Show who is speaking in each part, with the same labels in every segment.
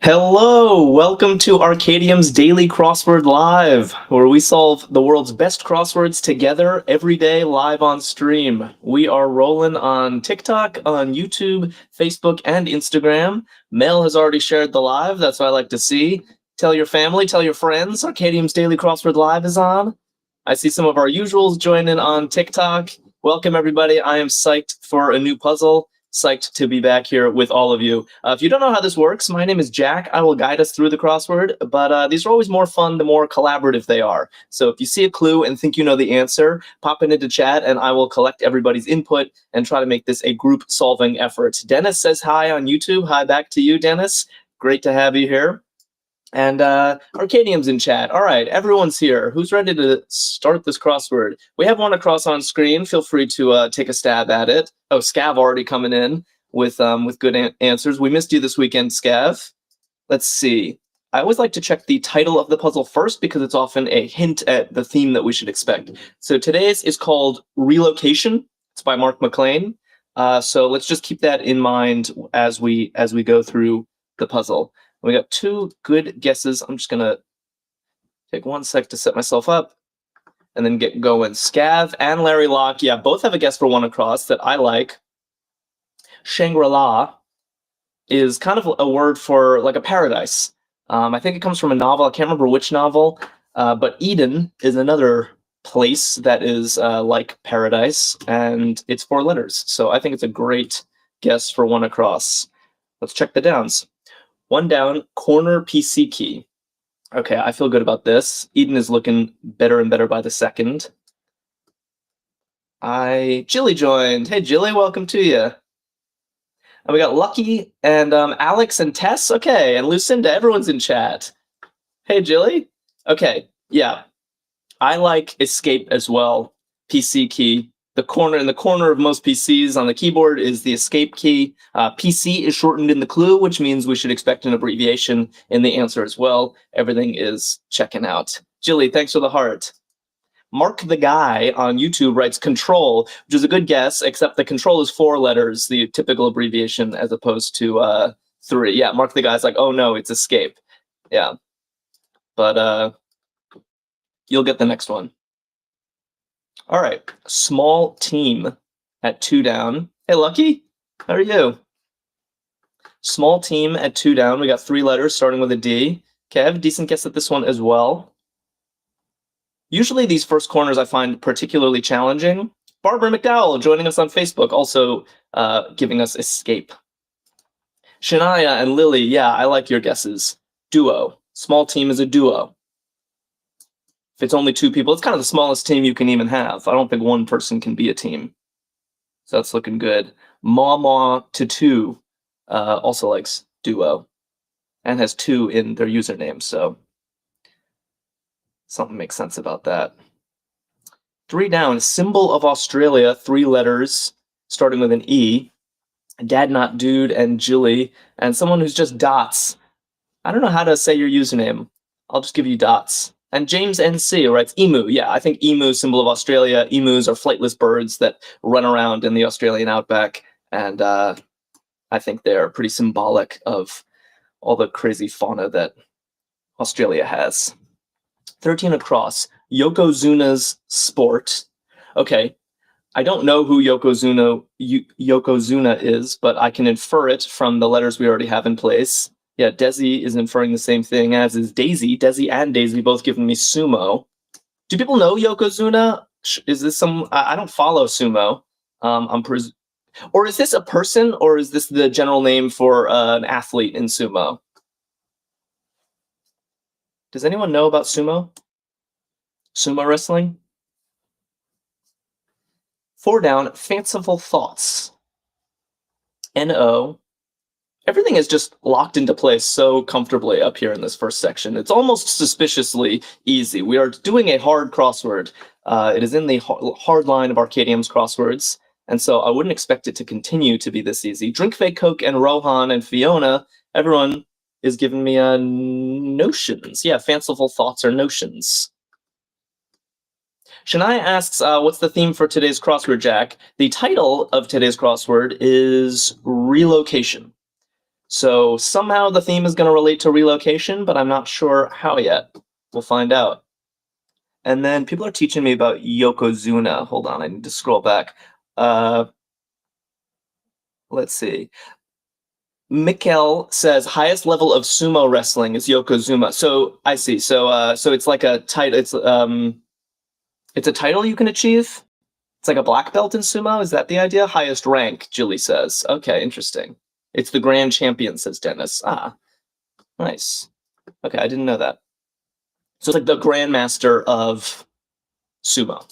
Speaker 1: Hello, welcome to Arkadium's Daily Crossword Live, where we solve the world's best crosswords together every day live on stream. We are rolling on TikTok, on YouTube, Facebook, and Instagram. Mel has already shared the live, that's what I like to see. Tell your family, tell your friends, Arkadium's Daily Crossword Live is on. I see some of our usuals joining on TikTok. Welcome, everybody. I am psyched for a new puzzle. Psyched to be back here with all of you. If you don't know how this works, my name is Jack. I will guide us through the crossword, but these are always more fun the more collaborative they are. So if you see a clue and think you know the answer, pop it into chat and I will collect everybody's input and try to make this a group solving effort. Dennis says hi on YouTube. Hi back to you, Dennis. Great to have you here. And Arkadium's in chat. All right, everyone's here. Who's ready to start this crossword? We have one across on screen. Feel free to take a stab at it. Oh, Scav already coming in with good answers. We missed you this weekend, Scav. Let's see. I always like to check the title of the puzzle first because it's often a hint at the theme that we should expect. So today's is called Relocation. It's by Mark McLean. So let's just keep that in mind as we go through the puzzle. We got two good guesses. I'm just gonna take 1 sec to set myself up and then get going. Scav and Larry Locke, yeah, both have a guess for one across that I like. Shangri-La is kind of a word for like a paradise. I think it comes from a novel. I can't remember which novel, but Eden is another place that is like paradise, and it's 4 letters. So I think it's a great guess for one across. Let's check the downs. 1 down, corner PC key. Okay, I feel good about this. Eden is looking better and better by the second. Jilly joined. Hey, Jilly, welcome to you. And we got Lucky and Alex and Tess. Okay, and Lucinda. Everyone's in chat. Hey, Jilly. Okay, yeah. I like escape as well. PC key. In the corner of most PCs on the keyboard is the escape key. PC is shortened in the clue, which means we should expect an abbreviation in the answer as well. Everything is checking out. Jilly, thanks for the heart. Mark the Guy on YouTube writes control, which is a good guess, except the control is 4 letters, the typical abbreviation, as opposed to 3. Yeah, Mark the Guy's like, oh no, it's escape. Yeah. But you'll get the next one. All right, small team at 2 down. Hey, Lucky, how are you? Small team at 2 down. We got 3 letters starting with a D. Kev, decent guess at this one as well. Usually these first corners I find particularly challenging. Barbara McDowell joining us on Facebook, also giving us escape. Shania and Lily, yeah, I like your guesses. Duo. Small team is a duo. If it's only 2 people, it's kind of the smallest team you can even have. I don't think 1 person can be a team. So that's looking good. Mama Tattoo also likes duo and has 2 in their username, so something makes sense about that. 3 down, symbol of Australia, 3 letters, starting with an E. Dad Not Dude and Jilly, and someone who's just dots. I don't know how to say your username. I'll just give you dots. And James NC writes emu. Yeah, I think emu, symbol of Australia. Emus are flightless birds that run around in the Australian outback, and I think they're pretty symbolic of all the crazy fauna that Australia has. 13 across. Yokozuna's Sport. Okay, I don't know who Yokozuna is, but I can infer it from the letters we already have in place. Yeah, Desi is inferring the same thing, as is Daisy. Desi and Daisy both giving me sumo. Do people know Yokozuna? Is this some... I don't follow sumo. Or is this a person, or is this the general name for an athlete in sumo? Does anyone know about sumo? Sumo wrestling? 4 down, fanciful thoughts. N-O. Everything is just locked into place so comfortably up here in this first section. It's almost suspiciously easy. We are doing a hard crossword. It is in the hard line of Arkadium's crosswords, and so I wouldn't expect it to continue to be this easy. Drink Fake Coke and Rohan and Fiona, everyone is giving me notions. Yeah, fanciful thoughts or notions. Shania asks, what's the theme for today's crossword, Jack? The title of today's crossword is relocation. So somehow the theme is going to relate to relocation, but I'm not sure how yet. We'll find out. And then people are teaching me about Yokozuna. Hold on, I need to scroll back. Let's see. Mikkel says highest level of sumo wrestling is Yokozuna. So I see. So it's like a title. It's a title you can achieve. It's like a black belt in sumo. Is that the idea? Highest rank, Julie says. Okay, interesting. It's the grand champion, says Dennis. Ah, nice. Okay, I didn't know that. So it's like the grandmaster of sumo.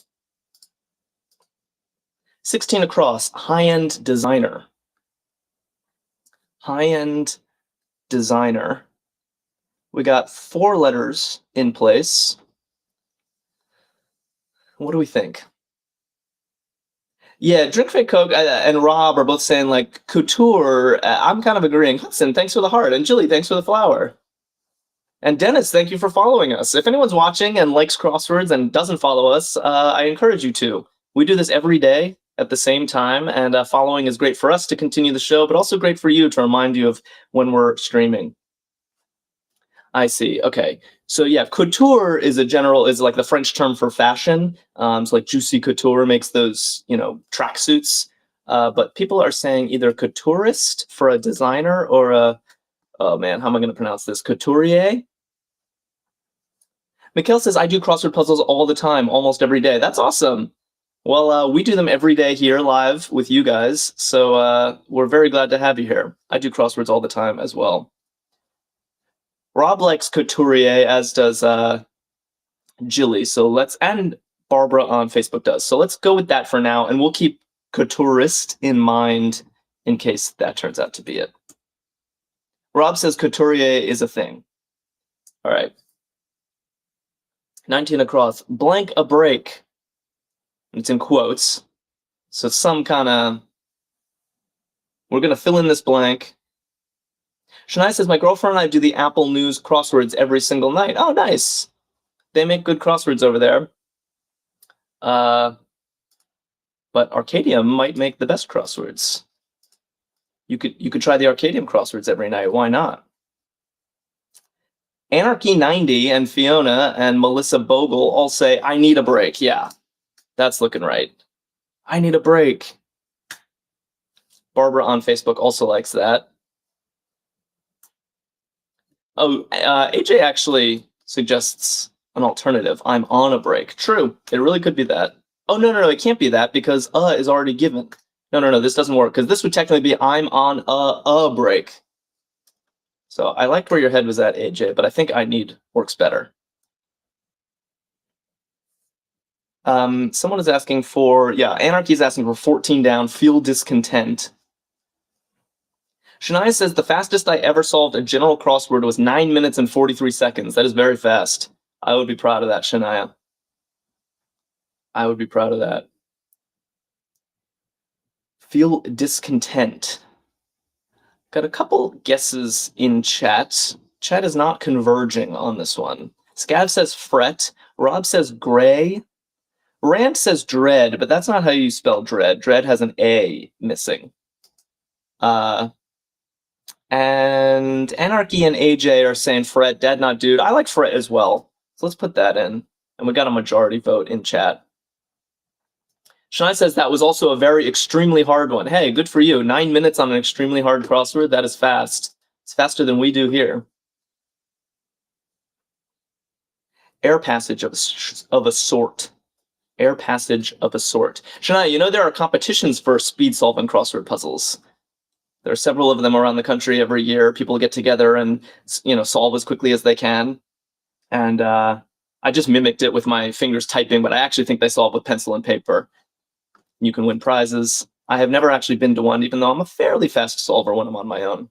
Speaker 1: 16 across, high-end designer. High-end designer. We got 4 letters in place. What do we think? Yeah, Drink Fake Coke and Rob are both saying like couture. I'm kind of agreeing. Hudson, thanks for the heart. And Jilly, thanks for the flower. And Dennis, thank you for following us. If anyone's watching and likes crosswords and doesn't follow us, I encourage you to. We do this every day at the same time, and following is great for us to continue the show, but also great for you to remind you of when we're streaming. I see. Okay. So yeah, couture is like the French term for fashion. So like Juicy Couture makes those, tracksuits. But people are saying either couturist for a designer or oh man, how am I going to pronounce this? Couturier? Mikhail says, I do crossword puzzles all the time, almost every day. That's awesome. Well, we do them every day here live with you guys. So we're very glad to have you here. I do crosswords all the time as well. Rob likes couturier, as does Jilly. And Barbara on Facebook does. So let's go with that for now, and we'll keep couturist in mind in case that turns out to be it. Rob says couturier is a thing. All right. 19 across. Blank a break. It's in quotes. So some kind of... We're going to fill in this blank. Shania says, my girlfriend and I do the Apple News crosswords every single night. Oh, nice. They make good crosswords over there. But Arkadium might make the best crosswords. You could try the Arkadium crosswords every night. Why not? Anarchy90 and Fiona and Melissa Bogle all say, I need a break. Yeah, that's looking right. I need a break. Barbara on Facebook also likes that. Oh, AJ actually suggests an alternative. I'm on a break. True. It really could be that. Oh, no. It can't be that because is already given. No. This doesn't work because this would technically be I'm on a break. So I liked where your head was at, AJ, but I think I need works better. Someone is asking for, Anarchy is asking for 14 down, feel discontent. Shania says, the fastest I ever solved a general crossword was 9 minutes and 43 seconds. That is very fast. I would be proud of that, Shania. I would be proud of that. Feel discontent. Got a couple guesses in chat. Chat is not converging on this one. Scav says fret. Rob says gray. Rand says dread, but that's not how you spell dread. Dread has an A missing. And Anarchy and AJ are saying fret, dad, not dude. I like fret as well. So let's put that in. And we got a majority vote in chat. Shania says that was also a very extremely hard one. Hey, good for you. 9 minutes on an extremely hard crossword. That is fast. It's faster than we do here. Air passage of a sort. Air passage of a sort. Shania, there are competitions for speed solving crossword puzzles. There are several of them around the country every year. People get together and, solve as quickly as they can. And I just mimicked it with my fingers typing, but I actually think they solve with pencil and paper. You can win prizes. I have never actually been to one, even though I'm a fairly fast solver when I'm on my own.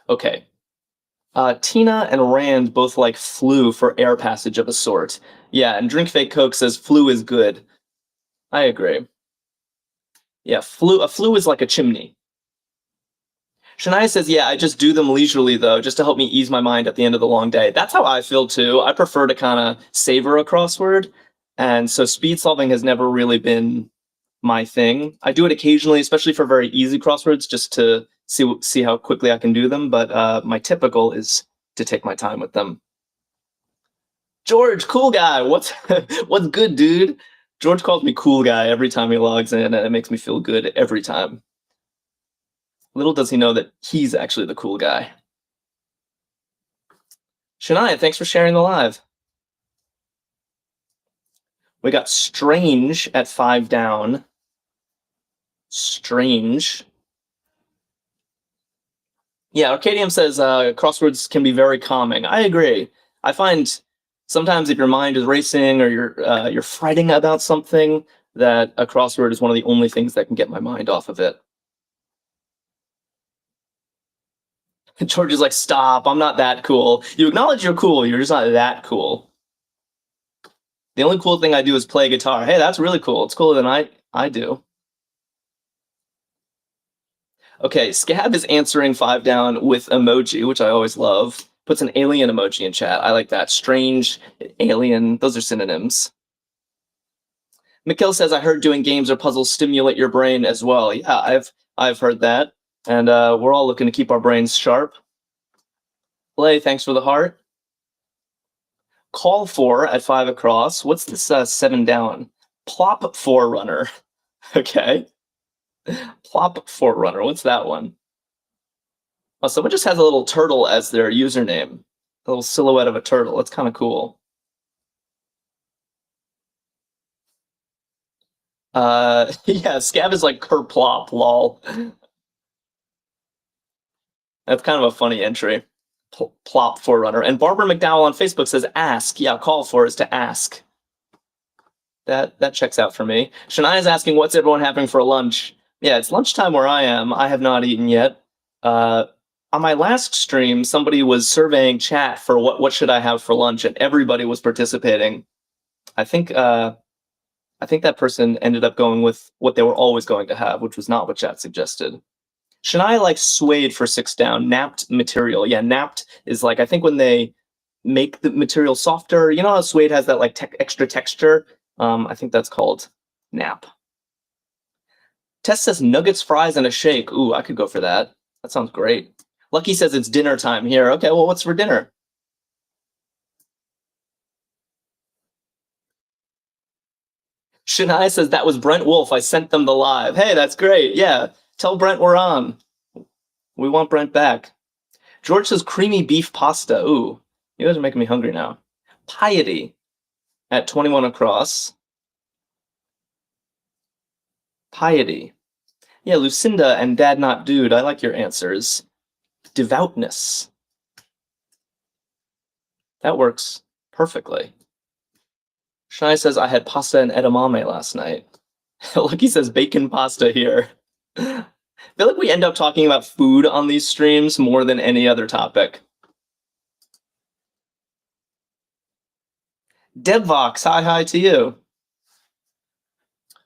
Speaker 1: Okay. Tina and Rand both like flu for air passage of a sort. Yeah, and Drink Fake Coke says flu is good. I agree. Yeah, a flue is like a chimney. Shania says, yeah, I just do them leisurely, though, just to help me ease my mind at the end of the long day. That's how I feel, too. I prefer to kind of savor a crossword. And so speed solving has never really been my thing. I do it occasionally, especially for very easy crosswords, just to see how quickly I can do them. But my typical is to take my time with them. George, cool guy. What's what's good, dude? George calls me cool guy every time he logs in, and it makes me feel good every time. Little does he know that he's actually the cool guy. Shania, thanks for sharing the live. We got strange at 5 down. Strange. Yeah, Arkadium says crosswords can be very calming. I agree. I find sometimes if your mind is racing or you're fretting about something, that a crossword is one of the only things that can get my mind off of it. George is like, stop, I'm not that cool. You acknowledge you're cool, you're just not that cool. The only cool thing I do is play guitar. Hey, that's really cool. It's cooler than I do. Okay, Scab is answering 5 down with emoji, which I always love. Puts an alien emoji in chat. I like that. Strange, alien, those are synonyms. Mikhail says, I heard doing games or puzzles stimulate your brain as well. Yeah, I've heard that. And we're all looking to keep our brains sharp. Lay, thanks for the heart. Call for at 5 across. What's this 7 down? Plop Forerunner. Okay. Plop Forerunner. What's that one? Oh, someone just has a little turtle as their username. A little silhouette of a turtle. That's kind of cool. Yeah, Scab is like kerplop, lol. That's kind of a funny entry. Plop Forerunner. And Barbara McDowell on Facebook says ask. Yeah, call for is to ask. That checks out for me. Shania's asking, what's everyone having for lunch? Yeah, it's lunchtime where I am. I have not eaten yet. On my last stream, somebody was surveying chat for what should I have for lunch, and everybody was participating. I think that person ended up going with what they were always going to have, which was not what chat suggested. Shania likes suede for 6 down, napped material. Yeah, napped is like, I think when they make the material softer, you know how suede has that like extra texture? I think that's called nap. Tess says nuggets, fries, and a shake. Ooh, I could go for that. That sounds great. Lucky says it's dinner time here. Okay, well, what's for dinner? Shania says that was Brent Wolf. I sent them the live. Hey, that's great. Yeah, tell Brent we're on. We want Brent back. George says creamy beef pasta. Ooh, you guys are making me hungry now. Piety at 21 across. Piety. Yeah, Lucinda and Dad Not Dude. I like your answers. Devoutness. That works perfectly. Shai says, I had pasta and edamame last night. Lucky says, bacon pasta here. I feel like we end up talking about food on these streams more than any other topic. Devvox, hi to you.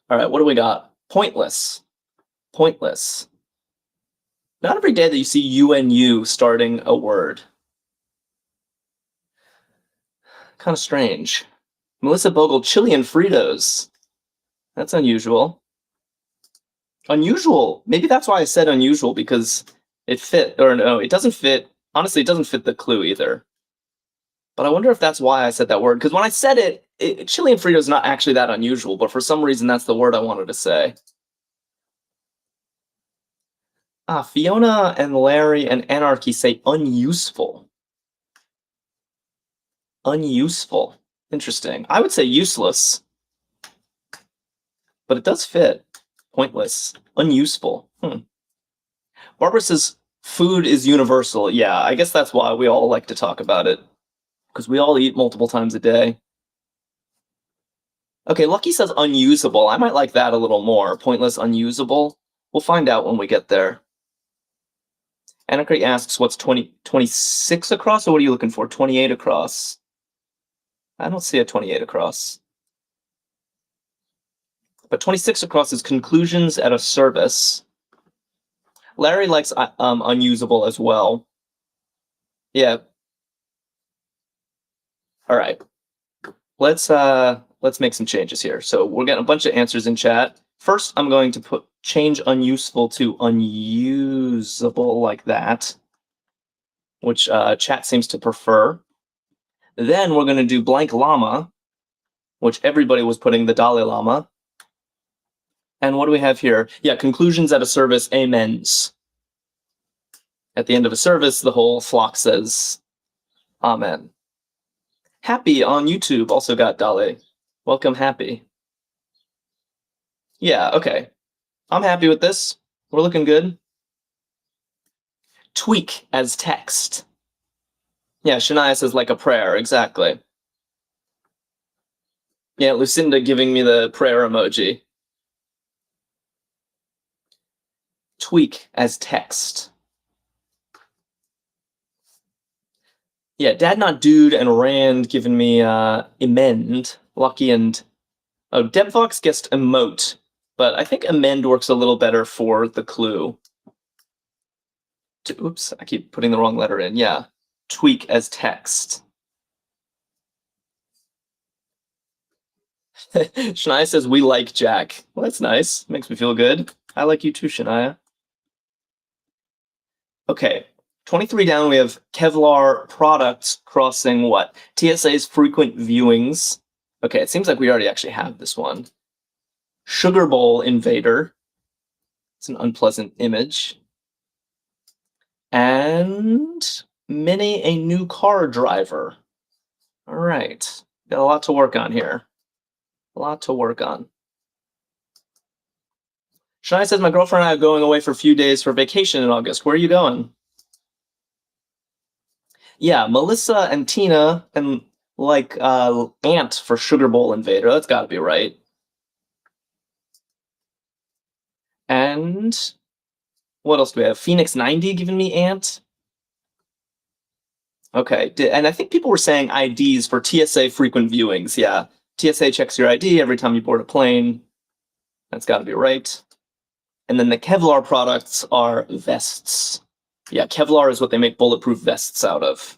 Speaker 1: All right, what do we got? Pointless. Pointless. Not every day that you see UNU starting a word. Kind of strange. Melissa Bogle, chili and Fritos. That's unusual. Unusual. Maybe that's why I said unusual, because it fit. Or no, it doesn't fit. Honestly, it doesn't fit the clue either. But I wonder if that's why I said that word. Because when I said it, chili and Fritos is not actually that unusual, but for some reason that's the word I wanted to say. Fiona and Larry and Anarchy say unuseful. Unuseful. Interesting. I would say useless. But it does fit. Pointless. Unuseful. Barbara says food is universal. Yeah, I guess that's why we all like to talk about it. Because we all eat multiple times a day. Okay, Lucky says unusable. I might like that a little more. Pointless, unusable. We'll find out when we get there. Anarchy asks, what's 26 across, or what are you looking for? 28 across. I don't see a 28 across. But 26 across is conclusions at a service. Larry likes unusable as well. Yeah. All right. Let's make some changes here. So we're getting a bunch of answers in chat. First, I'm going to change unuseful to unusable like that, which chat seems to prefer. Then we're going to do blank llama, which everybody was putting the Dalai Lama. And what do we have here? Yeah, conclusions at a service, amens. At the end of a service, the whole flock says amen. Happy on YouTube also got Dalai. Welcome, Happy. Yeah, okay. I'm happy with this. We're looking good. Tweak as text. Yeah, Shania says like a prayer, exactly. Yeah, Lucinda giving me the prayer emoji. Tweak as text. Yeah, Dad Not Dude and Rand giving me emend. Lucky and... Oh, Debvox guessed emote, but I think amend works a little better for the clue. Oops, I keep putting the wrong letter in. Yeah, tweak as text. Shania says, we like Jack. Well, that's nice. Makes me feel good. I like you too, Shania. Okay, 23 down, we have Kevlar products crossing what? TSA's frequent viewings. Okay, it seems like we already actually have this one. Sugar Bowl Invader. It's an unpleasant image. And Minnie, a new car driver. All right, got a lot to work on here. A lot to work on. Shania says, my girlfriend and I are going away for a few days for vacation in August. Where are you going? Yeah, Melissa and Tina and like Ant for Sugar Bowl Invader. That's got to be right. And what else do we have? Phoenix 90 giving me Ant. Okay, and I think people were saying IDs for TSA frequent viewings. Yeah, TSA checks your ID every time you board a plane. That's got to be right. And then the Kevlar products are vests. Yeah, Kevlar is what they make bulletproof vests out of.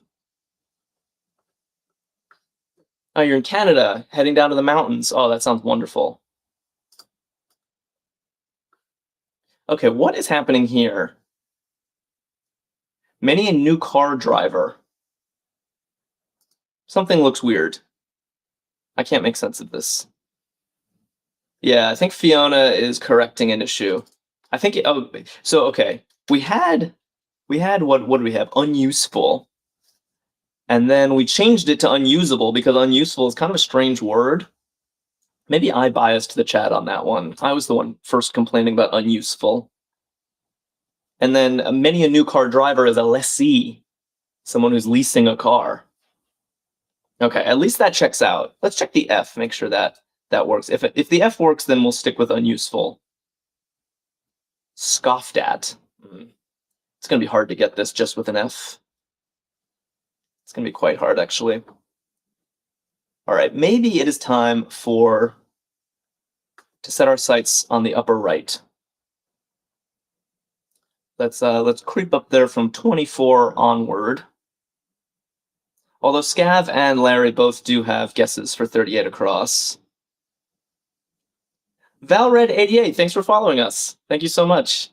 Speaker 1: Oh, you're in Canada, heading down to the mountains. Oh, that sounds wonderful. Okay, what is happening here? Many a new car driver. Something looks weird. I can't make sense of this. Yeah, I think Fiona is correcting an issue. I think, oh, so, okay. We had what do we have? Unuseful. And then we changed it to unusable because unuseful is kind of a strange word. Maybe I biased the chat on that one. I was the one first complaining about unuseful. And then many a new car driver is a lessee, someone who's leasing a car. Okay, at least that checks out. Let's check the F, make sure that works. If the F works, then we'll stick with unuseful. Scoffed at. It's going to be hard to get this just with an F. It's going to be quite hard, actually. All right, maybe it is time to set our sights on the upper right. Let's creep up there from 24 onward. Although Scav and Larry both do have guesses for 38 across. Valred88, thanks for following us. Thank you so much.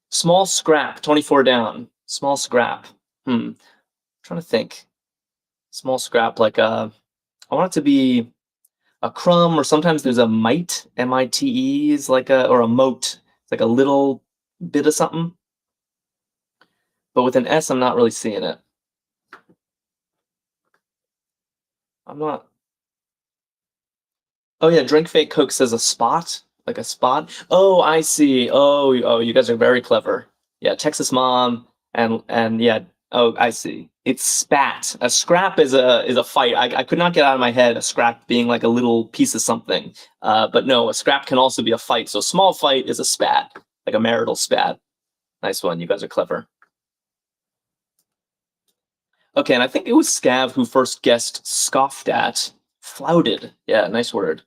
Speaker 1: Small scrap, 24 down. Small scrap. I'm trying to think. Small scrap, like I want it to be a crumb, or sometimes there's a mite, M-I-T-E is like or a mote. It's like a little bit of something. But with an S, I'm not really seeing it. I'm not. Oh yeah, Drink Fake Coke says a spot, like a spot. Oh, I see. Oh, you guys are very clever. Yeah, Texas Mom and yeah. Oh, I see. It's spat. A scrap is a fight. I could not get out of my head a scrap being like a little piece of something. But no, a scrap can also be a fight. So small fight is a spat, like a marital spat. Nice one. You guys are clever. Okay, and I think it was Scav who first guessed scoffed at. Flouted. Yeah, nice word.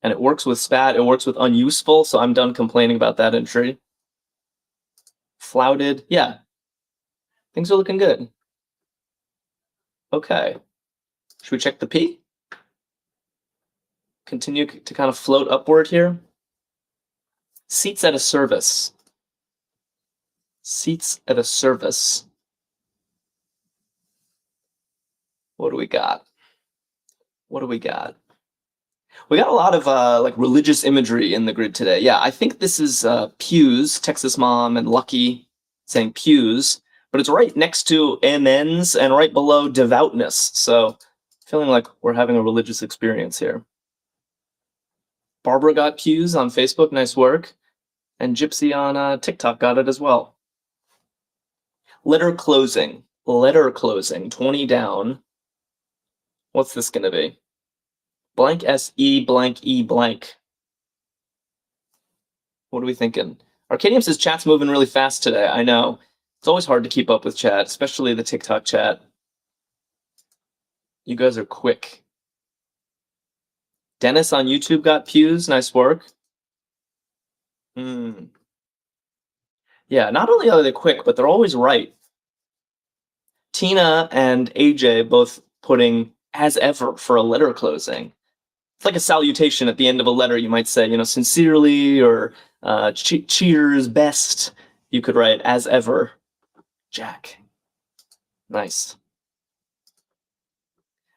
Speaker 1: And it works with spat, it works with unuseful, so I'm done complaining about that entry. Flouted, yeah. Things are looking good. Okay. Should we check the P? continue to kind of float upward here. Seats at a service. Seats at a service. What do we got? What do we got? We got a lot of like religious imagery in the grid today. Yeah, I think this is pews, Texas Mom and Lucky saying pews, but it's right next to amens and right below devoutness. So feeling like we're having a religious experience here. Barbara got pews on Facebook, nice work. And Gypsy on TikTok got it as well. Letter closing, 20 down. What's this gonna be? Blank SE blank E blank. What are we thinking? Arkadium says chat's moving really fast today. I know. It's always hard to keep up with chat, especially the TikTok chat. You guys are quick. Dennis on YouTube got pews. Nice work. Yeah, not only are they quick, but they're always right. Tina and AJ both putting as ever for a letter closing. It's like a salutation at the end of a letter. You might say, sincerely, or cheers, best. You could write as ever, Jack. Nice.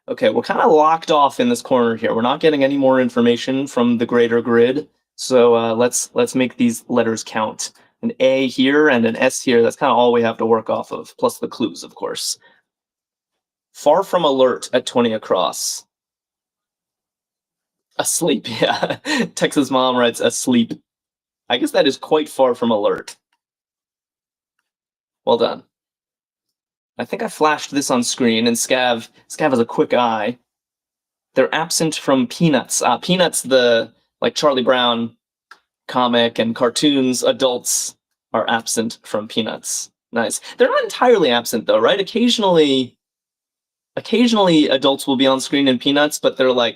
Speaker 1: Okay, we're kind of locked off in this corner here. We're not getting any more information from the greater grid. So let's make these letters count. An A here and an S here. That's kind of all we have to work off of, plus the clues, of course. Far from alert at 20 across. Asleep, yeah. Texas Mom writes asleep. I guess that is quite far from alert. Well done. I think I flashed this on screen, and Scav has a quick eye. They're absent from Peanuts. Peanuts, the Charlie Brown comic and cartoons, adults are absent from Peanuts. Nice. They're not entirely absent though, right? Occasionally adults will be on screen in Peanuts, but they're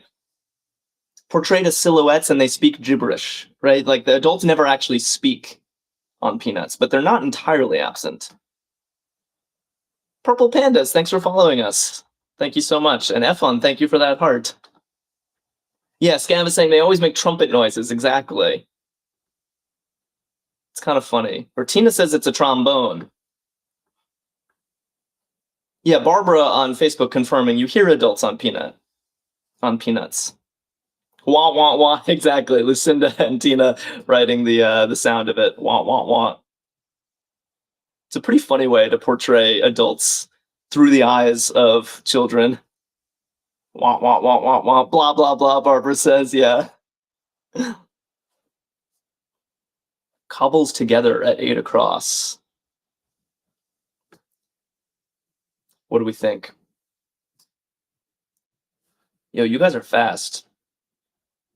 Speaker 1: portrayed as silhouettes and they speak gibberish, right? Like the adults never actually speak on Peanuts, but they're not entirely absent. Purple Pandas, thanks for following us. Thank you so much. And Efon, thank you for that heart. Yeah, Scav is saying they always make trumpet noises, exactly. It's kind of funny. Or Tina says it's a trombone. Yeah, Barbara on Facebook confirming you hear adults on Peanuts. Wah, wah, wah, exactly. Lucinda and Tina writing the sound of it. Wah, wah, wah. It's a pretty funny way to portray adults through the eyes of children. Wah, wah, wah, wah, wah, blah, blah, blah, Barbara says, yeah. Cobbles together at 8 across. What do we think? Yo, you guys are fast.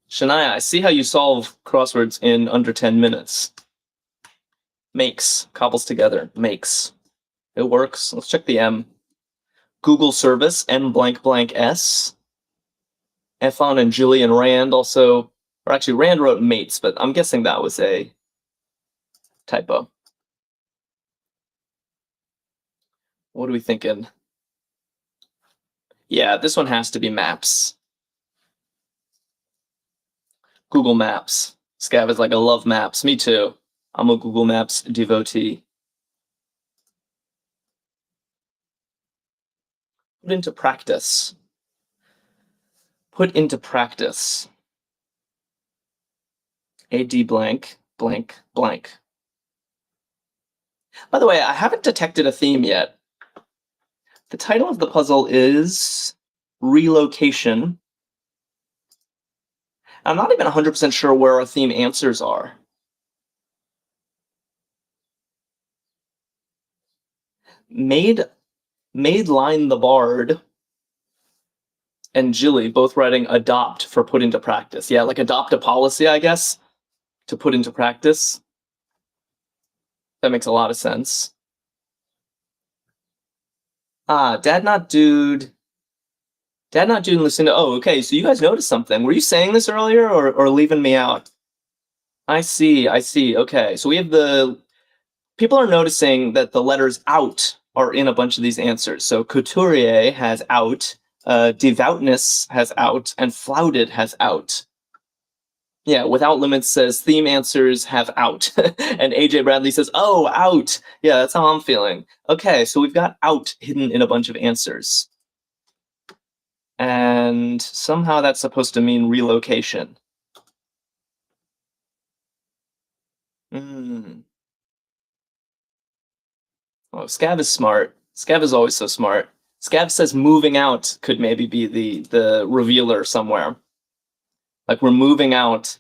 Speaker 1: Shania, I see how you solve crosswords in under 10 minutes. Makes. Cobbles together. Makes. It works. Let's check the M. Google service, M blank blank S. Efon and Julie and Rand also, or actually Rand wrote mates, but I'm guessing that was a typo. What are we thinking? Yeah, this one has to be maps. Google Maps. Scav is like, I love maps. Me too. I'm a Google Maps devotee. Put into practice. Put into practice. AD blank, blank, blank. By the way, I haven't detected a theme yet. The title of the puzzle is Relocation. I'm not even 100% sure where our theme answers are. Made Line the Bard and Jilly both writing adopt for put into practice. Yeah, like adopt a policy, I guess, to put into practice. That makes a lot of sense. Dad Not Dude and Lucinda. Oh, okay, so you guys noticed something. Were you saying this earlier or leaving me out? I see. Okay, so we have people are noticing that the letters out are in a bunch of these answers. So couturier has out, Devoutness has out, and flouted has out. Yeah, Without Limits says theme answers have out. And AJ Bradley says, oh, out. Yeah, that's how I'm feeling. Okay, so we've got out hidden in a bunch of answers. And somehow that's supposed to mean relocation. Oh, Scav is smart. Scav is always so smart. Scav says moving out could maybe be the revealer somewhere. Like we're moving out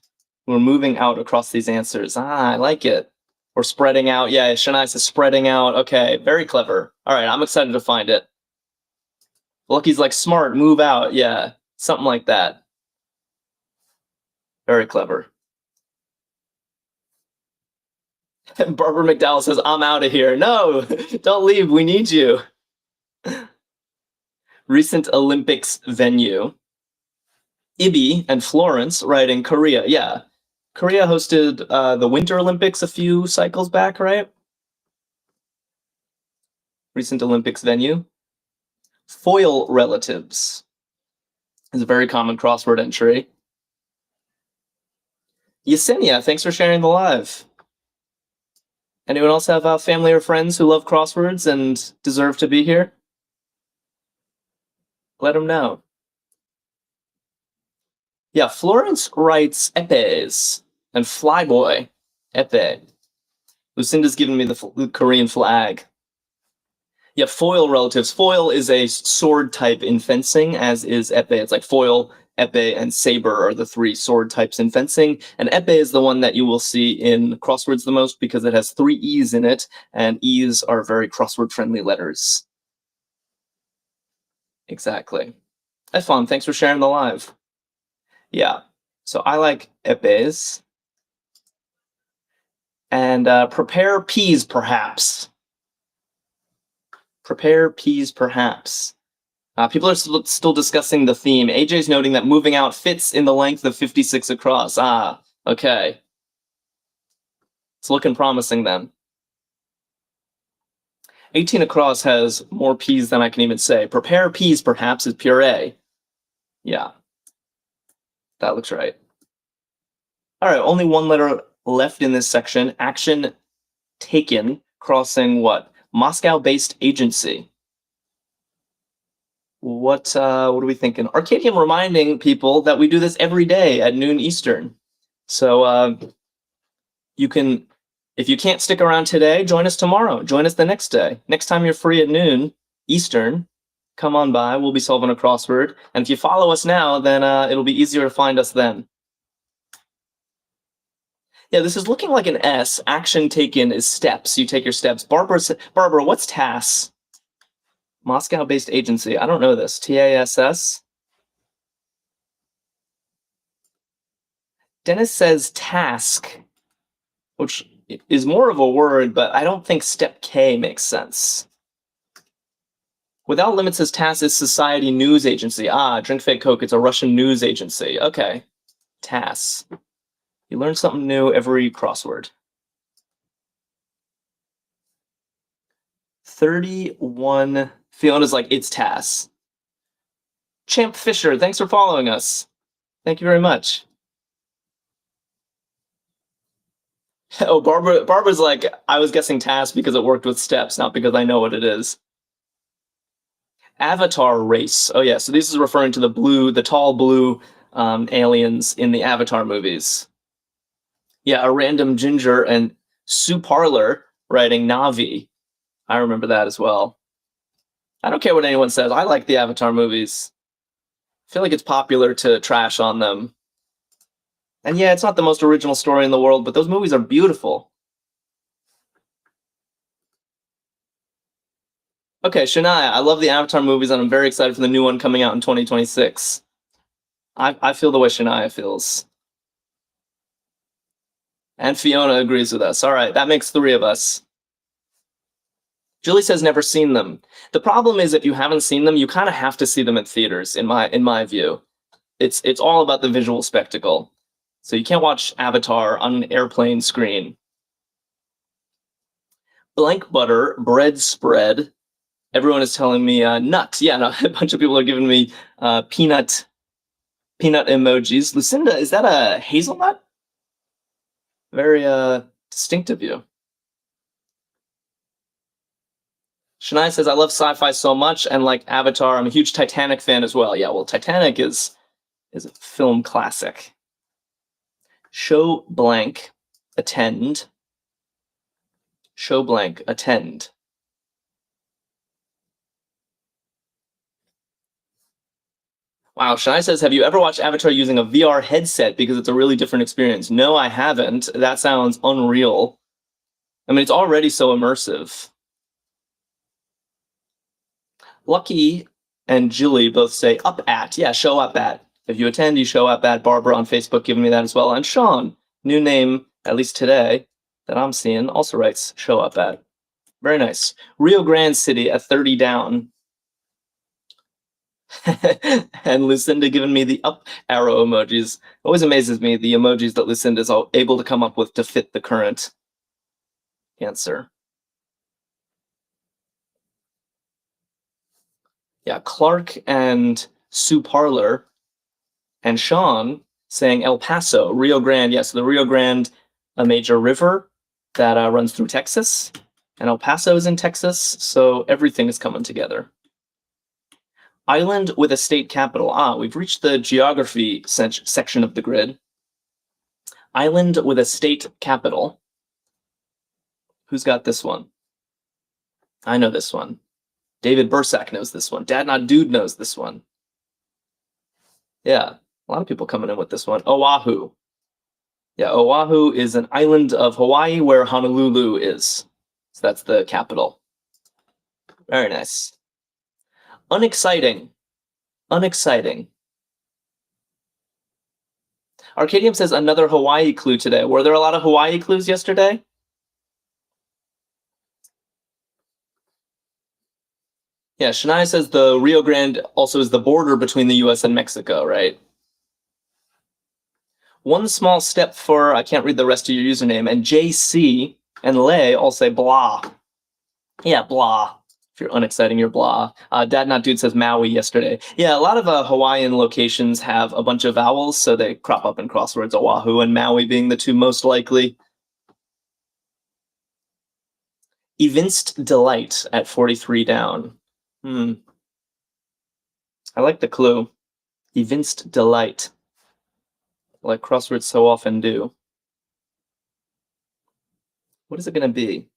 Speaker 1: across these answers. I like it. We're spreading out. Yeah, Shania says spreading out. Okay, very clever. All right, I'm excited to find it. Lucky's like smart, move out. Yeah, something like that. Very clever. Barbara McDowell says, I'm out of here. No, don't leave. We need you. Recent Olympics venue. Ibi and Florence writing Korea. Yeah. Korea hosted the Winter Olympics a few cycles back, right? Recent Olympics venue. Foil relatives is a very common crossword entry. Yesenia, thanks for sharing the live. Anyone else have family or friends who love crosswords and deserve to be here? Let them know. Yeah, Florence writes epes and flyboy, epe. Lucinda's given me the Korean flag. Yeah, foil relatives. Foil is a sword type in fencing, as is epee. It's like foil, epee, and saber are the three sword types in fencing. And epee is the one that you will see in crosswords the most because it has 3 E's in it, and E's are very crossword-friendly letters. Exactly. Efon, thanks for sharing the live. Yeah, so I like epes. And prepare peas, perhaps. Prepare peas, perhaps. People are still discussing the theme. AJ's noting that moving out fits in the length of 56 across. Ah, okay. It's looking promising then. 18 across has more P's than I can even say. Prepare peas, perhaps, is puree. Yeah. That looks right. All right, only one letter left in this section. Action taken, crossing what? Moscow-based agency. What are we thinking? Arkadium reminding people that we do this every day at noon Eastern. So you can, if you can't stick around today, join us tomorrow. Join us the next day. Next time you're free at noon Eastern, come on by. We'll be solving a crossword. And if you follow us now, then it'll be easier to find us then. Yeah, this is looking like an S. Action taken is steps. You take your steps. Barbara, what's TASS? Moscow-based agency. I don't know this. TASS? Dennis says task, which is more of a word, but I don't think step K makes sense. Without Limits says TASS is Society News Agency. Ah, Drink Fake Coke, it's a Russian news agency. Okay, TASS. You learn something new every crossword. 31. Fiona's like, it's TASS. Champ Fisher, thanks for following us. Thank you very much. Oh, Barbara's like, I was guessing TASS because it worked with steps, not because I know what it is. Avatar race. Oh yeah, so this is referring to the tall blue aliens in the Avatar movies. Yeah, a random ginger and Sue Parlor writing Navi. I remember that as well. I don't care what anyone says. I like the Avatar movies. I feel like it's popular to trash on them. And yeah, it's not the most original story in the world, but those movies are beautiful. Okay, Shania, I love the Avatar movies, and I'm very excited for the new one coming out in 2026. I feel the way Shania feels. And Fiona agrees with us. All right, that makes 3 of us. Julie says never seen them. The problem is if you haven't seen them, you kind of have to see them at theaters, in my view. It's all about the visual spectacle. So you can't watch Avatar on an airplane screen. Blank butter, bread spread, Everyone is telling me nut. Yeah, no, a bunch of people are giving me peanut emojis. Lucinda, is that a hazelnut? Very distinct of you. Shania says, I love sci-fi so much, and like Avatar, I'm a huge Titanic fan as well. Yeah, well, Titanic is a film classic. Show blank, attend. Show blank, attend. Wow, Shai says, have you ever watched Avatar using a VR headset because it's a really different experience? No, I haven't. That sounds unreal. I mean, it's already so immersive. Lucky and Julie both say up at. Yeah, show up at. If you attend, you show up at. Barbara on Facebook giving me that as well. And Sean, new name, at least today, that I'm seeing, also writes show up at. Very nice. Rio Grande City at 30 down. And Lucinda giving me the up arrow emojis. Always amazes me the emojis that Lucinda is able to come up with to fit the current answer. Yeah, Clark and Sue Parler and Sean saying El Paso, Rio Grande. Yes, the Rio Grande, a major river that runs through Texas, and El Paso is in Texas, so everything is coming together. Island with a state capital. Ah, we've reached the geography section of the grid. Island with a state capital. Who's got this one? I know this one. David Bursack knows this one. Dad Not Dude knows this one. Yeah, a lot of people coming in with this one. Oahu. Yeah, Oahu is an island of Hawaii where Honolulu is. So that's the capital. Very nice. Unexciting. Unexciting. Arkadium says another Hawaii clue today. Were there a lot of Hawaii clues yesterday? Yeah, Shania says the Rio Grande also is the border between the US and Mexico, right? One small step for, I can't read the rest of your username, and JC and Lay all say blah. Yeah, blah. If you're unexciting, you're blah. Dad Not Dude says Maui yesterday. Yeah, a lot of Hawaiian locations have a bunch of vowels, so they crop up in crosswords, Oahu and Maui being the two most likely. Evinced delight at 43 down. I like the clue. Evinced delight. Like crosswords so often do. What is it going to be?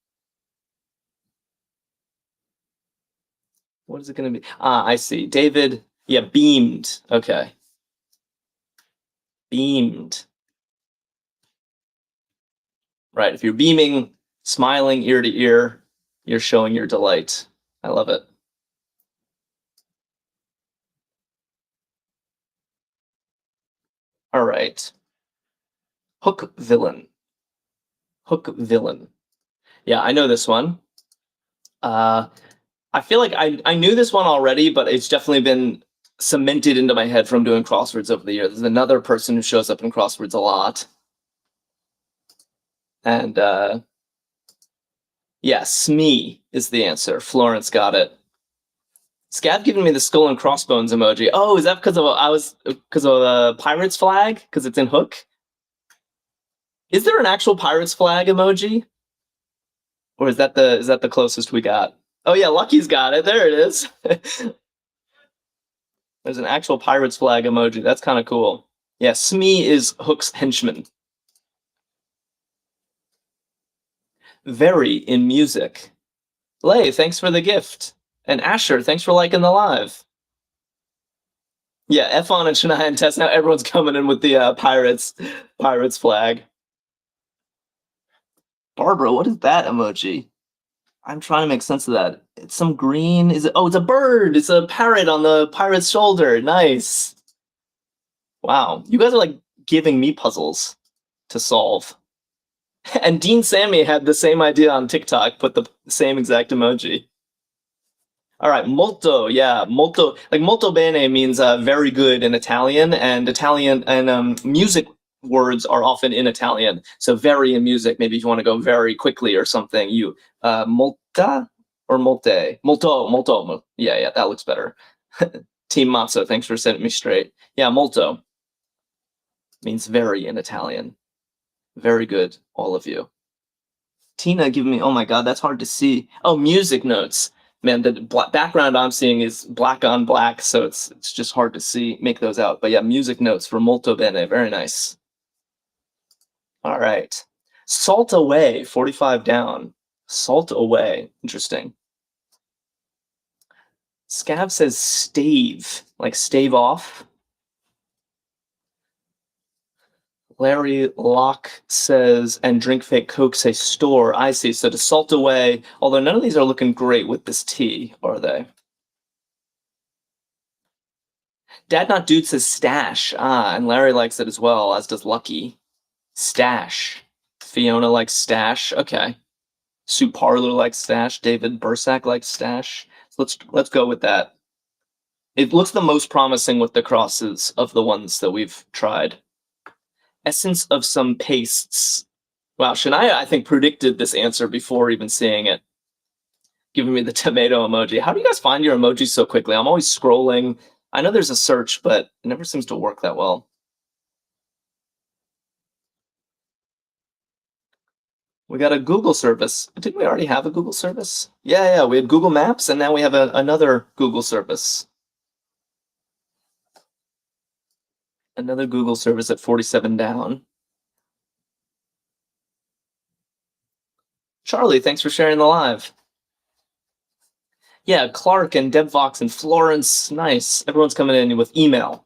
Speaker 1: What is it going to be? Ah, I see. David, yeah, beamed. Okay. Beamed. Right, if you're beaming, smiling ear to ear, you're showing your delight. I love it. All right. Hook villain. Hook villain. Yeah, I know this one. I feel like I knew this one already, but it's definitely been cemented into my head from doing crosswords over the years. There's another person who shows up in crosswords a lot. And yeah, Smee is the answer. Florence got it. Scav giving me the skull and crossbones emoji. Oh, is that because of a pirate's flag? Because it's in Hook? Is there an actual pirate's flag emoji? Or is that the closest we got? Oh yeah, Lucky's got it. There it is. There's an actual pirate's flag emoji. That's kind of cool. Yeah, Smee is Hook's henchman. Very in music. Lay, thanks for the gift. And Asher, thanks for liking the live. Yeah, Efon and Shania and Tess, now everyone's coming in with the pirates flag. Barbara, what is that emoji? I'm trying to make sense of that. It's some green. Is it? Oh, it's a bird. It's a parrot on the pirate's shoulder. Nice. Wow, you guys are like giving me puzzles to solve. And Dean Sammy had the same idea on TikTok, put the same exact emoji. All right, molto, yeah, molto. Like molto bene means very good in Italian, and music words are often in Italian. So very in music, maybe if you want to go very quickly or something, you molta, or molte? Molto. Yeah, that looks better. Team Mazzo, thanks for setting me straight. Yeah, molto means very in Italian. Very good, all of you. Tina giving me, oh my god, that's hard to see. Oh, music notes. Man, the background I'm seeing is black on black, so it's just hard to see, make those out. But yeah, music notes for molto bene, very nice. All right. Salt away, 45 down. Salt away, interesting. Scav says stave, like stave off. Larry Locke says, and drink fake Coke say store. I see. So to salt away, although none of these are looking great with this tea, are they? Dad Not Dude says stash. Ah, and Larry likes it as well, as does Lucky. Stash. Fiona likes stash. Okay. Sue Parler likes stash. David Bursack likes stash. So let's go with that. It looks the most promising with the crosses of the ones that we've tried. Essence of some pastes. Wow, Shania, I think, predicted this answer before even seeing it. Giving me the tomato emoji. How do you guys find your emojis so quickly? I'm always scrolling. I know there's a search, but it never seems to work that well. We got a Google service. Didn't we already have a Google service? Yeah, we had Google Maps, and now we have another Google service. Another Google service at 47 down. Charlie, thanks for sharing the live. Yeah, Clark and DebVox and Florence. Nice. Everyone's coming in with email.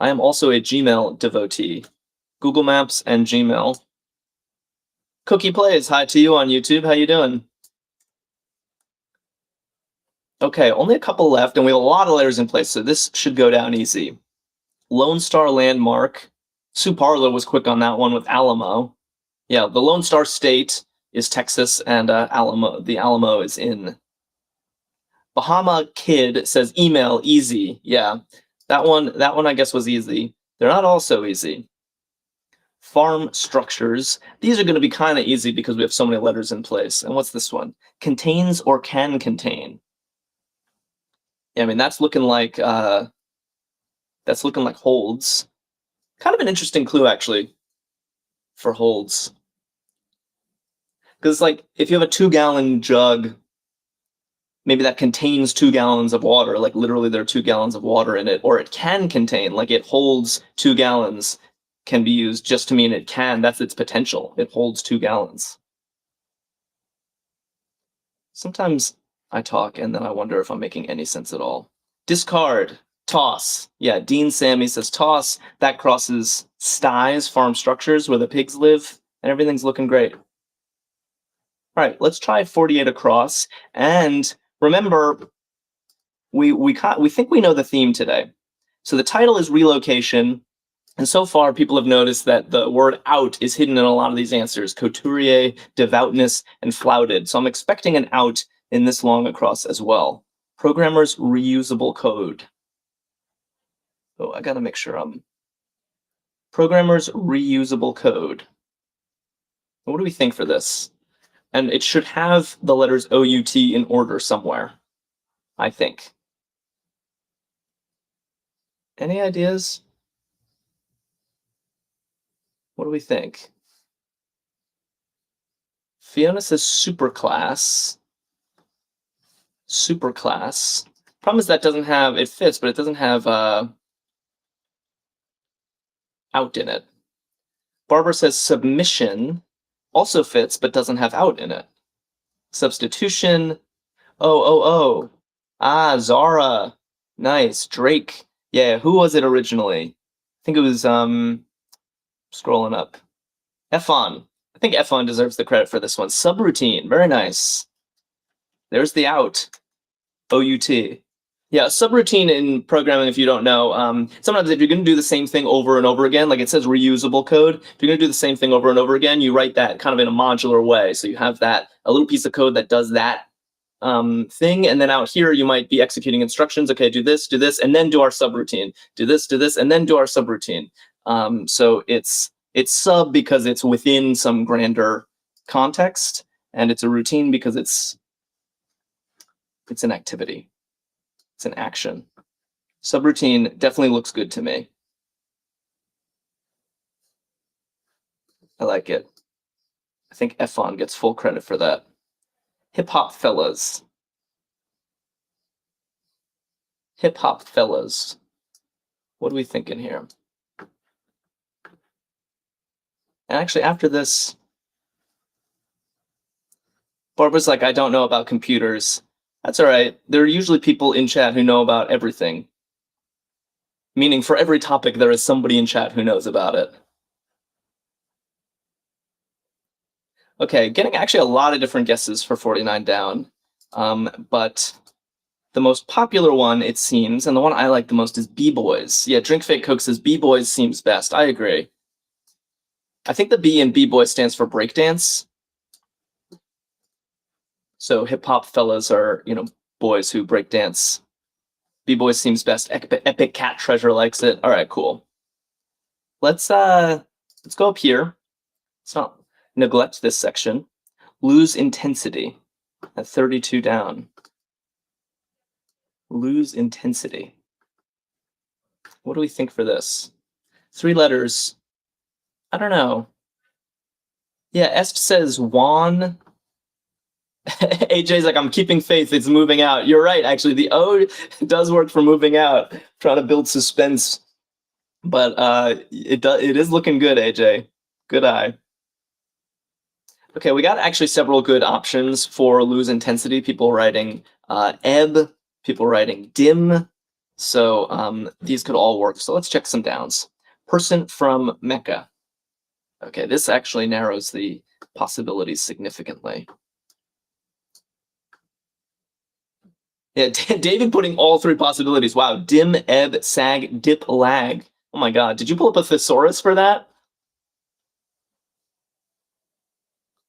Speaker 1: I am also a Gmail devotee. Google Maps and Gmail. Cookie Plays, hi to you on YouTube. How you doing? Okay, only a couple left, and we have a lot of letters in place, so this should go down easy. Lone Star Landmark. Sue Parler was quick on that one with Alamo. Yeah, the Lone Star State is Texas, and the Alamo is in. Bahama Kid says email easy. Yeah, that one I guess was easy. They're not all so easy. Farm structures. These are going to be kind of easy because we have so many letters in place. And what's this one? Contains or can contain. Yeah, I mean that's looking like holds. Kind of an interesting clue actually for holds. Because like if you have a 2-gallon jug, maybe that contains 2 gallons of water, like literally there are 2 gallons of water in it, or it can contain, like it holds 2 gallons, can be used just to mean it can. That's its potential. It holds 2 gallons. Sometimes I talk and then I wonder if I'm making any sense at all. Discard. Toss. Yeah, Dean Sammy says toss. That crosses sties, farm structures where the pigs live, and everything's looking great. All right, let's try 48 across. And remember, we think we know the theme today. So the title is relocation. And so far, people have noticed that the word out is hidden in a lot of these answers. Couturier, devoutness, and flouted. So I'm expecting an out in this long across as well. Programmer's reusable code. Oh, I gotta make sure I'm... Programmer's reusable code. What do we think for this? And it should have the letters OUT in order somewhere, I think. Any ideas? What do we think? Fiona says superclass. Superclass. Problem is that doesn't have, it fits, but it doesn't have out in it. Barbara says submission also fits, but doesn't have out in it. Substitution. Oh. Ah, Zara. Nice. Drake. Yeah, who was it originally? I think it was, scrolling up. Efon. I think Efon deserves the credit for this one. Subroutine. Very nice. There's the out. OUT. Yeah, subroutine in programming, if you don't know, sometimes if you're going to do the same thing over and over again, like it says reusable code, if you're going to do the same thing over and over again, you write that kind of in a modular way. So you have that, a little piece of code that does that thing, and then out here you might be executing instructions. Okay, do this, and then do our subroutine. Do this, and then do our subroutine. So it's sub because it's within some grander context, and it's a routine because it's It's an activity. It's an action. Subroutine definitely looks good to me. I like it. I think Efon gets full credit for that. Hip hop fellas. Hip hop fellas. What are we thinking here? And actually, after this, Barbara's like, I don't know about computers. That's all right. There are usually people in chat who know about everything. Meaning for every topic, there is somebody in chat who knows about it. Okay, getting actually a lot of different guesses for 49 down. But the most popular one, it seems, and the one I like the most is B-Boys. Yeah, Drink Fake Coke says B-Boys seems best. I agree. I think the B in B-Boys stands for breakdance. So hip-hop fellas are, boys who breakdance. B-Boys seems best. Epic Cat Treasure likes it. All right, cool. Let's go up here. Let's not neglect this section. Lose intensity at 32 down. Lose intensity. What do we think for this? 3 letters. I don't know. Yeah, Est says Juan. AJ's like, I'm keeping faith. It's moving out. You're right, actually. The O does work for moving out. Trying to build suspense. But it is looking good, AJ. Good eye. Okay, we got actually several good options for lose intensity. People writing ebb, people writing dim. So these could all work. So let's check some downs. Person from Mecca. Okay, this actually narrows the possibilities significantly. Yeah, David putting all 3 possibilities. Wow, dim, ebb, sag, dip, lag. Oh my god, did you pull up a thesaurus for that?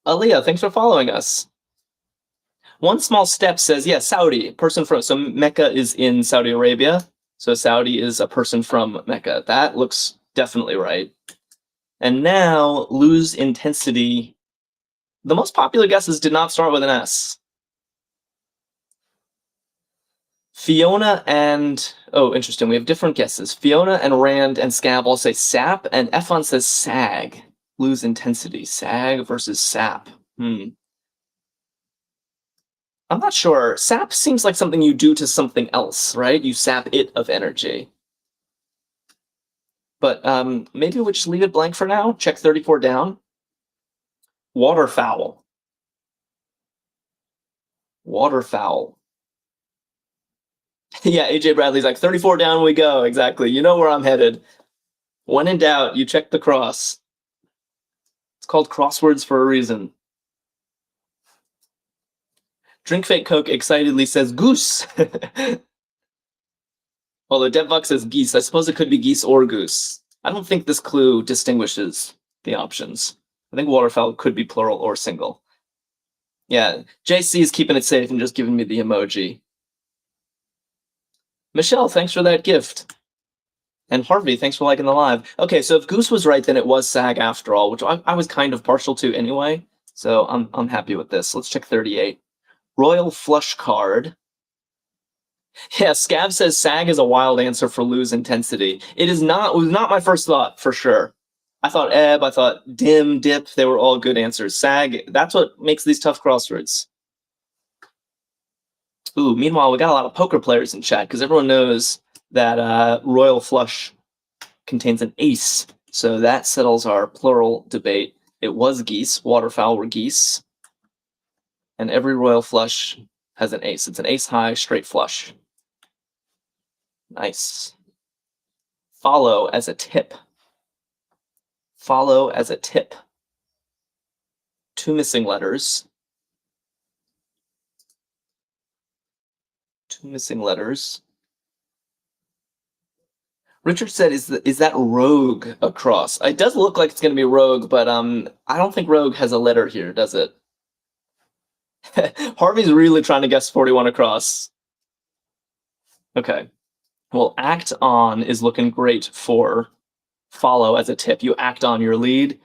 Speaker 1: Aaliyah, thanks for following us. One Small Step says, yeah, Saudi, person from, so Mecca is in Saudi Arabia. So Saudi is a person from Mecca. That looks definitely right. And now, lose intensity. The most popular guesses did not start with an S. Fiona and, oh, interesting, we have different guesses. Fiona and Rand and Scab all say sap, and Efon says sag. Lose intensity. Sag versus sap. I'm not sure. Sap seems like something you do to something else, right? You sap it of energy. But maybe we'll just leave it blank for now. Check 34 down. Waterfowl. Waterfowl. Yeah, AJ Bradley's like, 34 down we go. Exactly. You know where I'm headed. When in doubt, you check the cross. It's called crosswords for a reason. Drink Fake Coke excitedly says goose. Although DevVox says geese. I suppose it could be geese or goose. I don't think this clue distinguishes the options. I think waterfowl could be plural or single. Yeah, JC is keeping it safe and just giving me the emoji. Michelle, thanks for that gift. And Harvey, thanks for liking the live. Okay, so if Goose was right, then it was SAG after all, which I was kind of partial to anyway. So I'm happy with this. Let's check 38. Royal Flush Card. Yeah, Scav says SAG is a wild answer for lose intensity. It was not my first thought, for sure. I thought ebb, I thought dim, dip, they were all good answers. SAG, that's what makes these tough crosswords. Ooh, meanwhile, we got a lot of poker players in chat because everyone knows that Royal Flush contains an ace. So that settles our plural debate. It was geese. Waterfowl were geese. And every Royal Flush has an ace. It's an ace high, straight flush. Nice. Follow as a tip. Follow as a tip. 2 missing letters. 2 missing letters. Richard said, is that rogue across? It does look like it's going to be rogue, but I don't think rogue has a letter here, does it? Harvey's really trying to guess 41 across. Okay. Well, act on is looking great for follow as a tip. You act on your lead.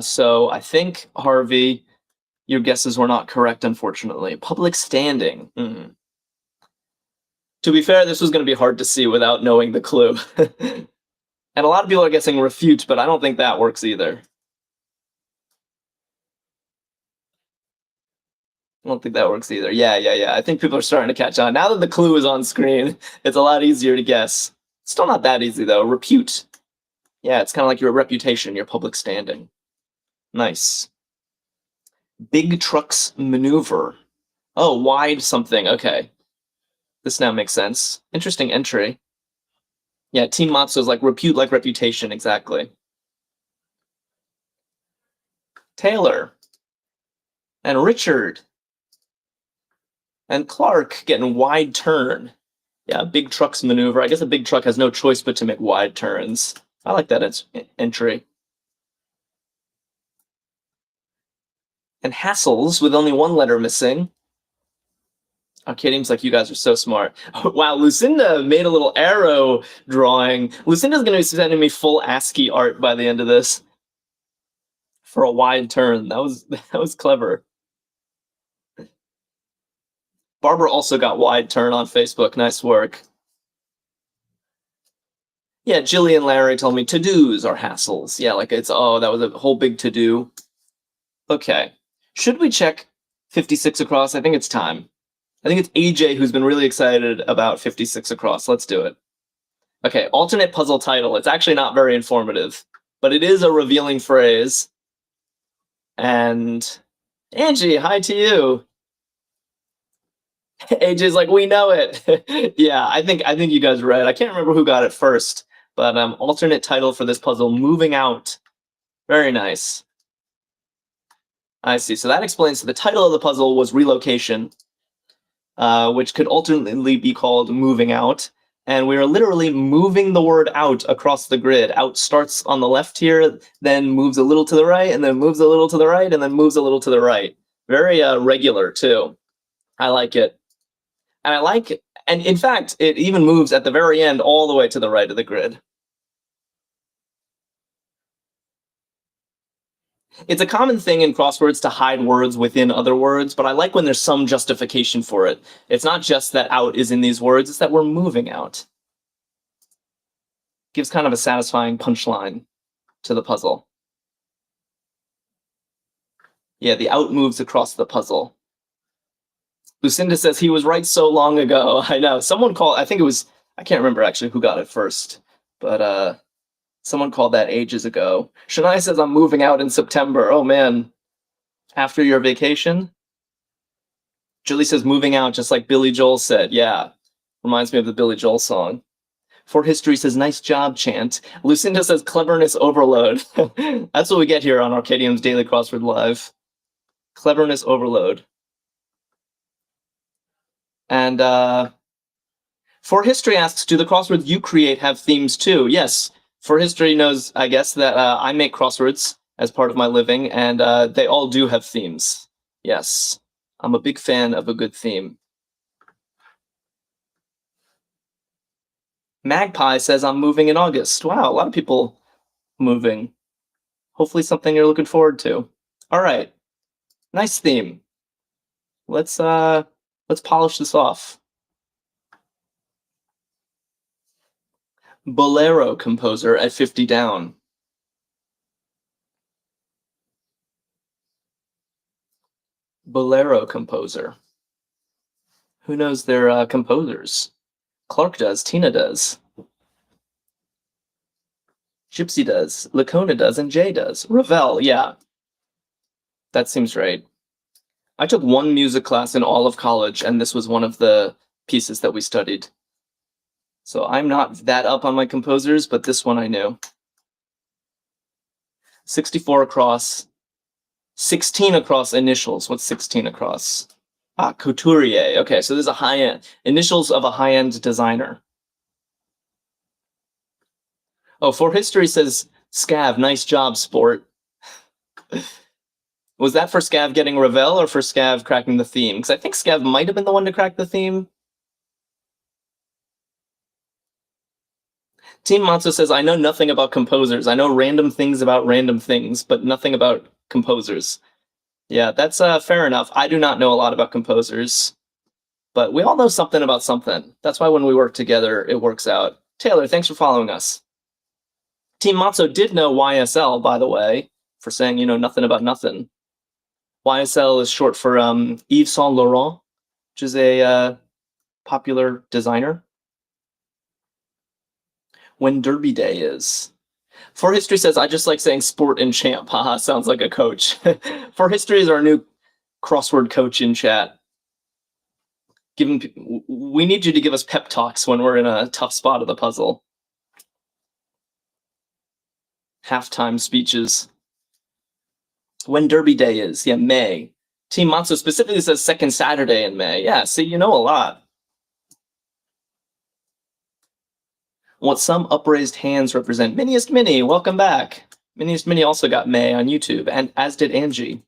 Speaker 1: So I think, Harvey, Your guesses were not correct, unfortunately. Public standing. To be fair, this was going to be hard to see without knowing the clue. And a lot of people are guessing refute, but I don't think that works either. I don't think that works either. Yeah. I think people are starting to catch on. Now that the clue is on screen, it's a lot easier to guess. Still not that easy, though. Repute. Yeah, it's kind of like your reputation, your public standing. Nice. Big trucks maneuver. Oh, wide something. Okay. This now makes sense. Interesting entry. Yeah, Team Matsu is like repute like reputation, exactly. Taylor. And Richard. And Clark getting wide turn. Yeah, big trucks maneuver. I guess a big truck has no choice but to make wide turns. I like that entry. And hassles with only one letter missing. Arkadium's like, you guys are so smart. Wow, Lucinda made a little arrow drawing. Lucinda's going to be sending me full ASCII art by the end of this. For a wide turn. That was clever. Barbara also got wide turn on Facebook. Nice work. Yeah, Jilly and Larry told me to-dos are hassles. Yeah, like that was a whole big to-do. Okay. Should we check 56 across? I think it's time. I think it's AJ who's been really excited about 56 across. Let's do it. Okay, alternate puzzle title. It's actually not very informative, but it is a revealing phrase. And Angie, hi to you. AJ's like, we know it. Yeah, I think you guys are right. I can't remember who got it first, but alternate title for this puzzle, moving out. Very nice. I see. So that explains the title of the puzzle was relocation, which could alternately be called moving out. And we are literally moving the word out across the grid. Out starts on the left here, then moves a little to the right, and then moves a little to the right, and then moves a little to the right. Very regular, too. I like it. And in fact, it even moves at the very end all the way to the right of the grid. It's a common thing in crosswords to hide words within other words, but I like when there's some justification for it. It's not just that out is in these words, it's that we're moving out. Gives kind of a satisfying punchline to the puzzle. Yeah, the out moves across the puzzle. Lucinda says he was right so long ago. I know. Someone called, I can't remember actually who got it first, but someone called that ages ago. Shania says I'm moving out in September. Oh man. After your vacation? Julie says moving out, just like Billy Joel said. Yeah. Reminds me of the Billy Joel song. For History says nice job, chant. Lucinda says cleverness overload. That's what we get here on Arkadium's Daily Crossword Live. Cleverness overload. And For History asks, do the crosswords you create have themes too? Yes. For History knows, I guess, that I make crosswords as part of my living, and they all do have themes. Yes. I'm a big fan of a good theme. Magpie says I'm moving in August. Wow, a lot of people moving. Hopefully something you're looking forward to. All right. Nice theme. Let's polish this off. Bolero composer at 50 down. Bolero composer. Who knows their composers? Clark does, Tina does. Gypsy does, Lacona does, and Jay does. Ravel, yeah. That seems right. I took one music class in all of college, and this was one of the pieces that we studied. So I'm not that up on my composers, but this one I knew. 64 across. 16 across initials. What's 16 across? Ah, couturier. Okay, so there's a high-end, initials of a high-end designer. Oh, For History says, Scav, nice job, sport. Was that for Scav getting Ravel or for Scav cracking the theme? Because I think Scav might have been the one to crack the theme. Team Matsu says, I know nothing about composers. I know random things about random things, but nothing about composers. Yeah, that's fair enough. I do not know a lot about composers, but we all know something about something. That's why when we work together, it works out. Taylor, thanks for following us. Team Matzo did know YSL, by the way, for saying, nothing about nothing. YSL is short for Yves Saint Laurent, which is a popular designer. When Derby Day is. For History says, I just like saying sport and champ. Haha, sounds like a coach. For History is our new crossword coach in chat. We need you to give us pep talks when we're in a tough spot of the puzzle. Halftime speeches. When Derby Day is. Yeah, May. Team Matzo specifically says second Saturday in May. Yeah, see, you know a lot. What some upraised hands represent. Miniest Mini, welcome back. Miniest Mini also got May on YouTube, and as did Angie.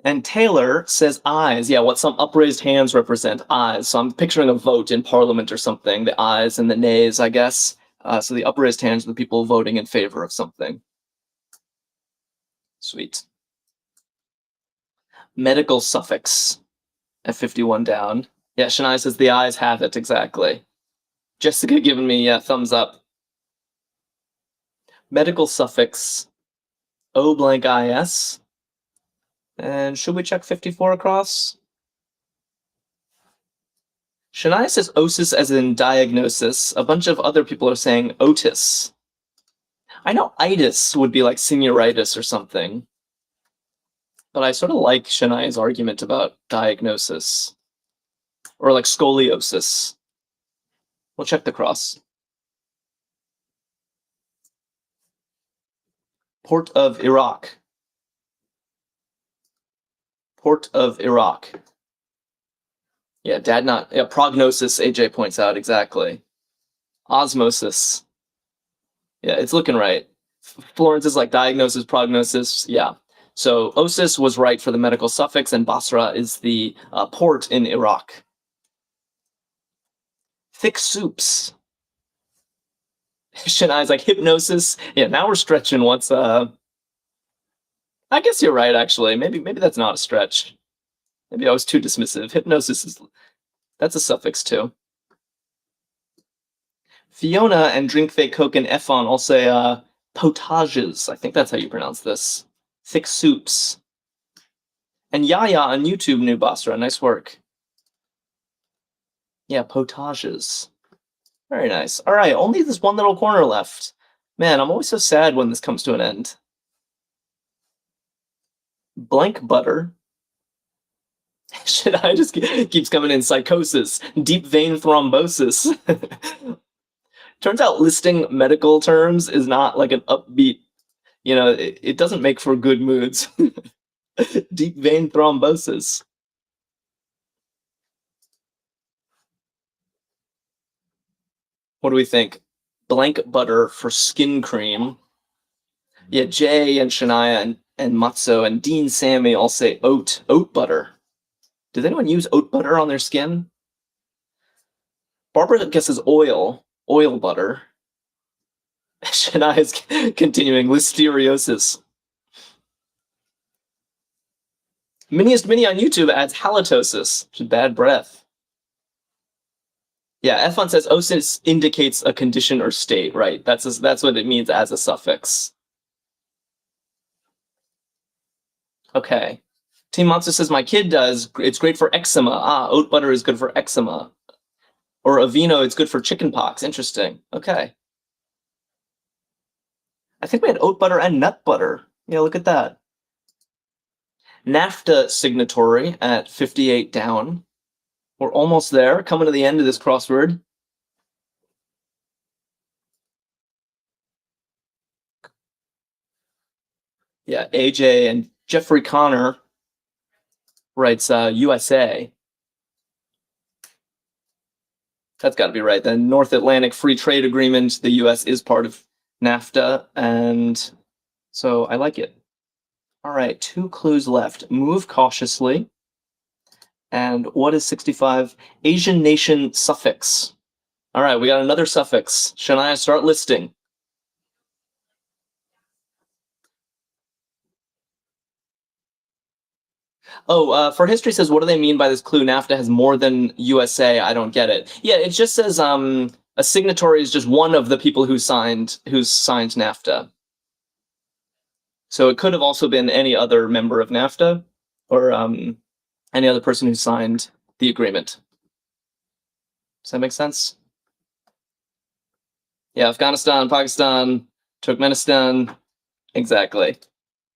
Speaker 1: And Taylor says eyes. Yeah, what some upraised hands represent, eyes. So I'm picturing a vote in Parliament or something, the ayes and the nays, I guess. So the upraised hands are the people voting in favor of something. Sweet. Medical suffix at 51 down. Yeah, Shania says the ayes have it, exactly. Jessica giving me a thumbs up. Medical suffix O blank IS. And should we check 54 across? Shania says osis as in diagnosis. A bunch of other people are saying otis. I know itis would be like senioritis or something. But I sort of like Shania's argument about diagnosis. Or like scoliosis. We'll check the cross. Port of Iraq. Port of Iraq. Yeah, dad not. Yeah, prognosis, AJ points out, exactly. Osmosis. Yeah, it's looking right. Florence is like diagnosis, prognosis. Yeah. So osis was right for the medical suffix, and Basra is the port in Iraq. Thick soups. Shania's like hypnosis. Yeah, now we're stretching what's I guess you're right, actually. Maybe that's not a stretch. Maybe I was too dismissive. Hypnosis that's a suffix too. Fiona and Drink Fake Coke and Effon all say potages. I think that's how you pronounce this. Thick soups. And Yaya on YouTube knew Basra. Nice work. Yeah, potages. Very nice. All right, only this one little corner left. Man, I'm always so sad when this comes to an end. Blank butter. Shit, I just keeps coming in. Psychosis. Deep vein thrombosis. Turns out listing medical terms is not like an upbeat, it doesn't make for good moods. Deep vein thrombosis. What do we think? Blank butter for skin cream. Yeah, Jay and Shania and Matzo and Dean Sammy all say oat butter. Does anyone use oat butter on their skin? Barbara guesses oil butter. Shania is continuing listeriosis. Miniest Mini on YouTube adds halitosis, which is bad breath. Yeah, F1 says osis indicates a condition or state, right? That's what it means as a suffix. Okay. Team Monster says my kid does. It's great for eczema. Oat butter is good for eczema. Or Aveeno, it's good for chickenpox. Interesting. Okay. I think we had oat butter and nut butter. Yeah, look at that. NAFTA signatory at 58 down. We're almost there, coming to the end of this crossword. Yeah, AJ and Jeffrey Connor writes USA. That's got to be right. The North Atlantic Free Trade Agreement, the US is part of NAFTA, and so I like it. All right, 2 clues left. Move cautiously. And what is 65? Asian nation suffix. All right, we got another suffix. Shania, start listing. For history says, what do they mean by this clue? NAFTA has more than USA. I don't get it. Yeah, it just says a signatory is just one of the people who signed NAFTA. So it could have also been any other member of NAFTA or any other person who signed the agreement. Does that make sense? Yeah, Afghanistan, Pakistan, Turkmenistan. Exactly.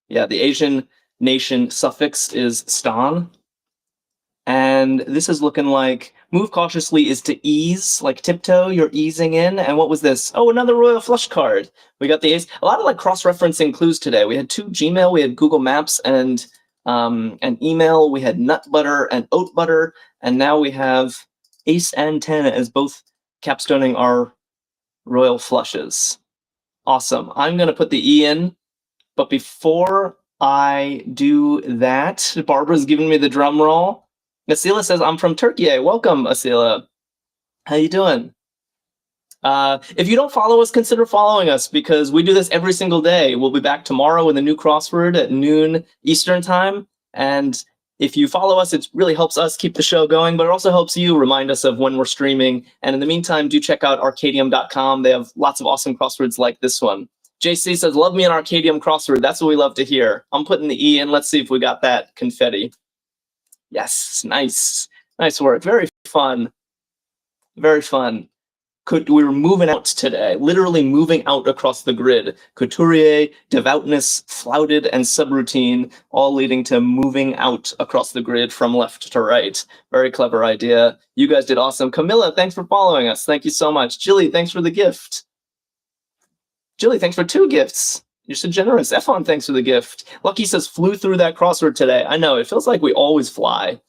Speaker 1: Yeah, the Asian nation suffix is stan. And this is looking like move cautiously is to ease, like tiptoe, you're easing in. And what was this? Oh, another royal flush card. We got the ace. A lot of like cross-referencing clues today. We had 2 Gmail, we had Google Maps and email, we had nut butter and oat butter, and now we have ace and 10 as both capstoning our royal flushes. Awesome. I'm going to put the E in, but before I do that, Barbara's giving me the drum roll. Asila says, I'm from Turkey. Welcome, Asila. How you doing? If you don't follow us, consider following us because we do this every single day. We'll be back tomorrow with a new crossword at noon Eastern time. And if you follow us, it really helps us keep the show going, but it also helps you remind us of when we're streaming. And in the meantime, do check out Arkadium.com. They have lots of awesome crosswords like this one. JC says, love me an Arkadium crossword. That's what we love to hear. I'm putting the E in. Let's see if we got that confetti. Yes, nice. Nice work. Very fun. Very fun. We were moving out today, literally moving out across the grid. Couturier, devoutness, flouted, and subroutine, all leading to moving out across the grid from left to right. Very clever idea. You guys did awesome. Camilla, thanks for following us. Thank you so much. Jilly, thanks for the gift. Jilly, thanks for 2 gifts. You're so generous. Efon, thanks for the gift. Lucky says, flew through that crossword today. I know, it feels like we always fly.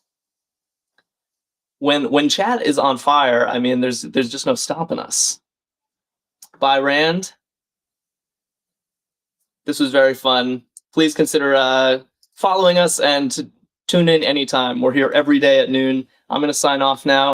Speaker 1: When chat is on fire, I mean, there's just no stopping us. Bye, Rand. This was very fun. Please consider following us and tune in anytime. We're here every day at noon. I'm going to sign off now.